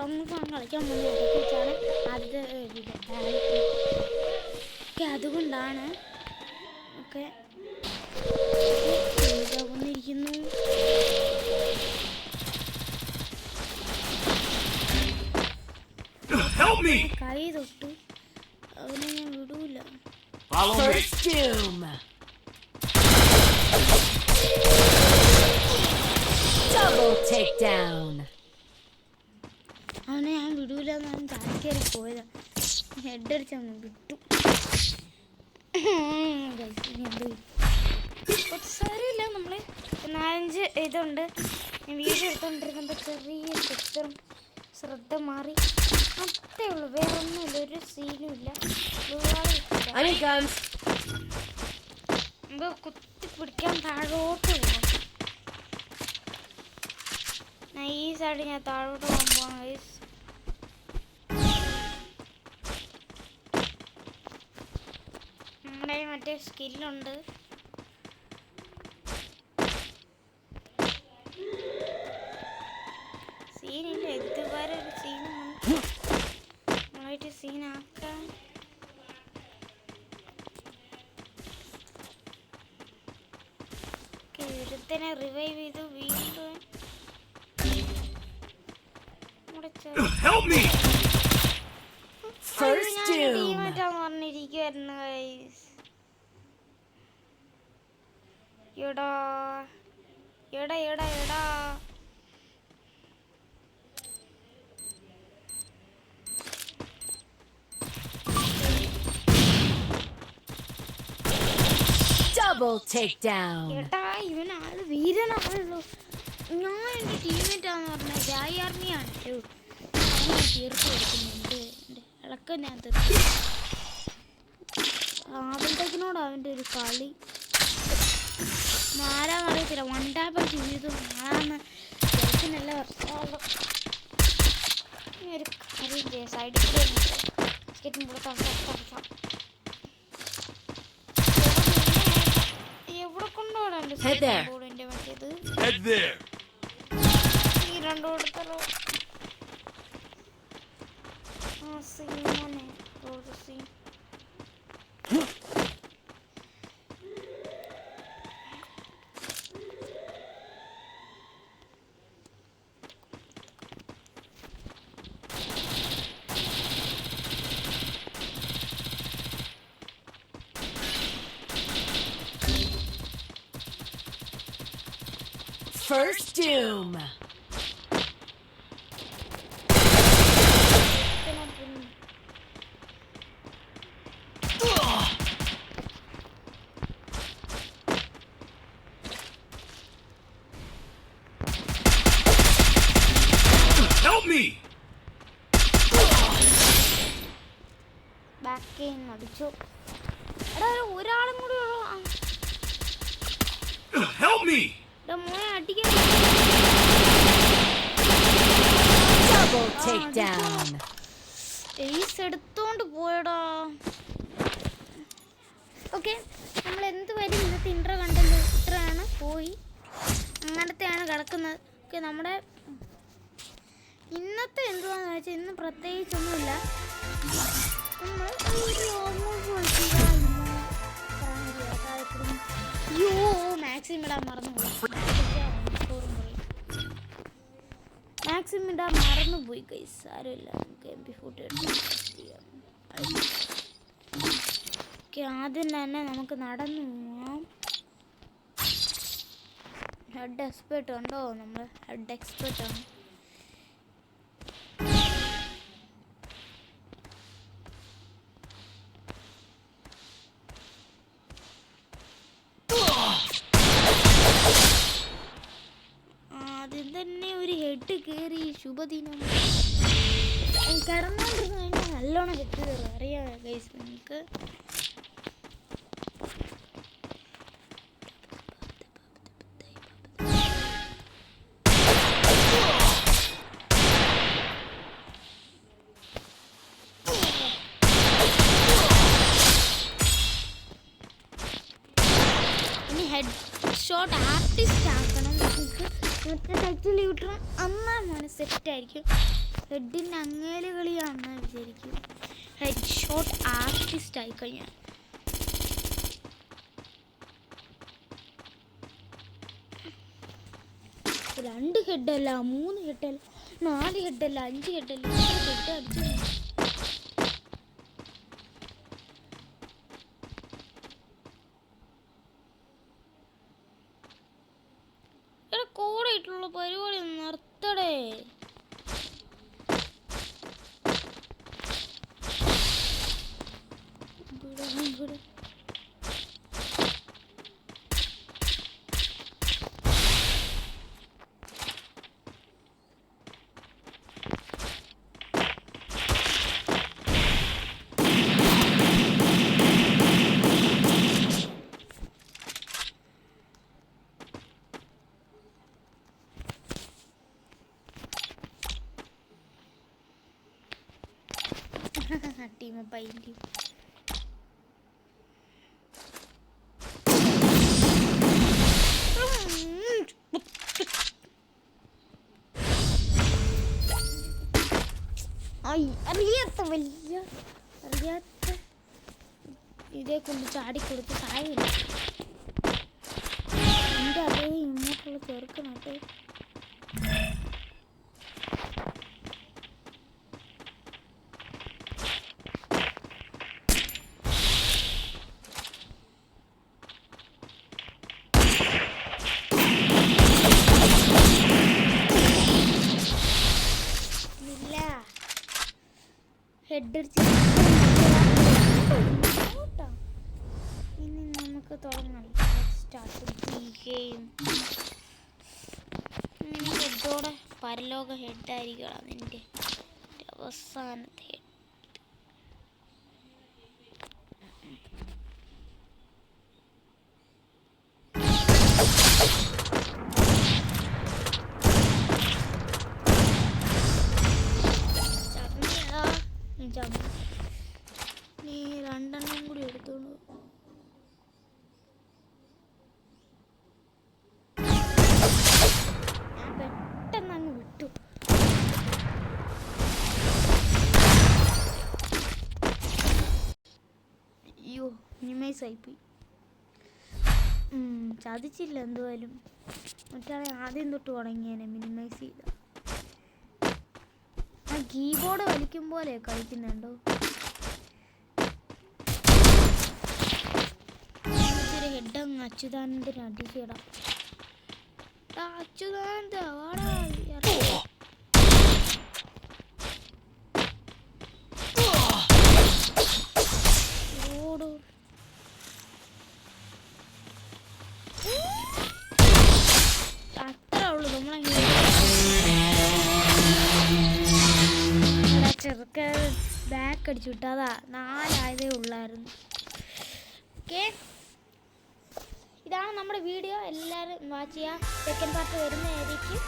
തുറന്നിട്ട് കളിക്കാൻ മുന്നേ വെച്ചാണ് അത് അതുകൊണ്ടാണ് ഓക്കെ വന്നിരിക്കുന്നു. കൈ തൊട്ട് അവനെ ഞാൻ വിടൂല. അവനെ ഞാൻ വിടൂല എന്നാണ് താഴേക്കേറി പോയതാ. ഹെഡ് അടിച്ചവനെ വിട്ടു. സാരമില്ല, നമ്മള് 4-5 ഇതുണ്ട്. ഞാൻ വീഡിയോ എടുത്തോണ്ടിരുന്നപ്പോൾ ചെറിയ ചിത്രം ശ്രദ്ധ മാറി, അത്രേ ഉള്ളൂ. വേറെ ഒന്നുമില്ല, ഒരു സീനും ഇല്ല. കുത്തി പിടിക്കാൻ താഴോട്ട് പോകണം. നൈസായിട്ട് ഞാൻ താഴോട്ട് പോകാൻ പോവാണ് ഗൈസ്. നമ്മുടെ മറ്റേ സ്കില്ലുണ്ട്. സീനില്ല, ഇതുവരെ ഒരു സീനും നമ്മളായിട്ട് സീനാക്കാൻ. ഒരുത്തനെ റിവൈവ് ചെയ്തു വീണ്ടും ടീമായിട്ടാന്ന് പറഞ്ഞിരിക്കുവായിരുന്നു ഗൈസ്. എടാ എടാ എടാ എടാ ഏട്ടാ, ഇവനാള് വീരനാണല്ലോ. ഞാൻ എൻ്റെ ടീമേറ്റാന്ന് പറഞ്ഞ ജായാർണിയാണ് തീർത്ത് കൊടുക്കുന്നുണ്ട്. എൻ്റെ ഇളക്കം ഞാൻ തീർത്ത്. ആദ്യത്തേക്കിനോട് അവൻ്റെ ഒരു കളി ആരാന്ന് അറിയത്തില്ല. 1 ടാപ്പ് ചെയ്തു ആളാന്ന് ജയിക്കുന്നല്ല വർഷം. ഒരു കാര്യം ചെയ്യാം, സൈഡിൽ കൂടെ സ്കേറ്റിംഗ് കൊടുക്കാം. എവിടെ കൊണ്ടുപോകണം എൻ്റെ മറ്റേത് ഈ രണ്ടു കൊടുത്തല്ലോ. First doom. Help me. Back അടിച്ചു. എടാ, ഒരാളും കൂടി ഉള്ളൂ. Help me. മോനെ അടിക്കാൻ എടുത്തോണ്ട് പോയടാ. ഓക്കെ, നമ്മൾ എന്ത് വരും ഇന്നത്തെ ഇൻട്രോ കണ്ടന്റ് ഇത്രയാണ്. പോയി അങ്ങനത്തെയാണ് കിടക്കുന്നത്. ഓക്കെ, നമ്മുടെ ഇന്നത്തെ എന്തുവാന്ന് വെച്ചാൽ ഇന്ന് പ്രത്യേകിച്ചൊന്നുമില്ല. നമ്മൾ മാക്സിമം ഇടാൻ മറന്നുപോയി ഗൈസ്. സാരമില്ല, നമുക്ക് MP40 ചെയ്യാം. ഓക്കെ, ആദ്യം തന്നെ നമുക്ക് നടന്നു പോവാം. ഹെഡ് എക്സ്പേർട്ട് ഉണ്ടോ? നമ്മൾ ഹെഡ് എക്സ്പേർട്ടാണ്. ആദ്യം തന്നെ ഒരു ഹെഡ് കയറി. ശുഭദിനം. കിടന്നോണ്ടിരുന്ന് കഴിഞ്ഞാൽ നല്ലോണം ഹെഡ് കയറും, അറിയാം ഗൈസ് നിങ്ങൾക്ക്. ഇനി ഹെഡ് ഷോട്ട് ആർട്ടിസ്റ്റ് ആക്കണം നമുക്ക്. മറ്റേ ടച്ചിൽ കിട്ടണം, അന്നാണ് സെറ്റായിരിക്കും. ഹെഡിൻ്റെ അങ്ങേല് കളിയാണെന്ന് വിചാരിക്കും. ഹെഡ് ഷോട്ട് ആർട്ടിസ്റ്റ് ആയിക്കഴിഞ്ഞാൽ രണ്ട് ഹെഡല്ല, 3 ഹെഡല്ല, 4 ഹെഡല്ല, 5 ഹെഡല്ല, ഹെഡ് അടിച്ചു. കൂടെ ഇട്ടുള്ള പരിപാടി നിർത്തടേ. ടീം പൈൻറ്റി അറിയാത്ത ഇതേ കൊണ്ട് ചാടിക്കൊടുത്ത് താഴെയില്ല. എൻ്റെ അതേ ഇങ്ങോട്ടുള്ള ചെറുക്കനാട്ടെ. ഹെഡ് ഇനി നമുക്ക് തുടങ്ങാം. ഹെഡോടെ പരലോക ഹെഡായിരിക്കണം നിന്റെ അവസാനത്തെ ഹെഡ്. നീ 2 എണ്ണം കൂടി എടുത്തോളൂ. ഞാൻ പെട്ടെന്ന് അങ്ങ് വിട്ടു. അയ്യോ മിനിമൈസ് ആയിപ്പോയി. സാധിച്ചില്ല. എന്തുവായാലും മറ്റാളെ ആദ്യം തൊട്ട് തുടങ്ങിയേനെ മിനിമൈസ് ചെയ്ത. ആ കീബോർഡ് വലിക്കും പോലെ കളിക്കുന്നുണ്ടോ? ഹെഡങ്ങ് അച്യുതാനന്ദന് അടിച്ചിടാം. അച്യുതാനന്ദ വാടാ. ഓടോ. അത്ര ഉള്ളു നമ്മളെ ചെറുക്ക ബാക്ക് അടിച്ചു വിട്ടു. അതാ 4 ആയതേ ഉള്ളായിരുന്നു. ഓക്കെ, ഇതാണ് നമ്മുടെ വീഡിയോ. എല്ലാവരും വാച്ച് ചെയ്യുക. സെക്കൻഡ് പാർട്ട് വരുന്നതായിരിക്കും.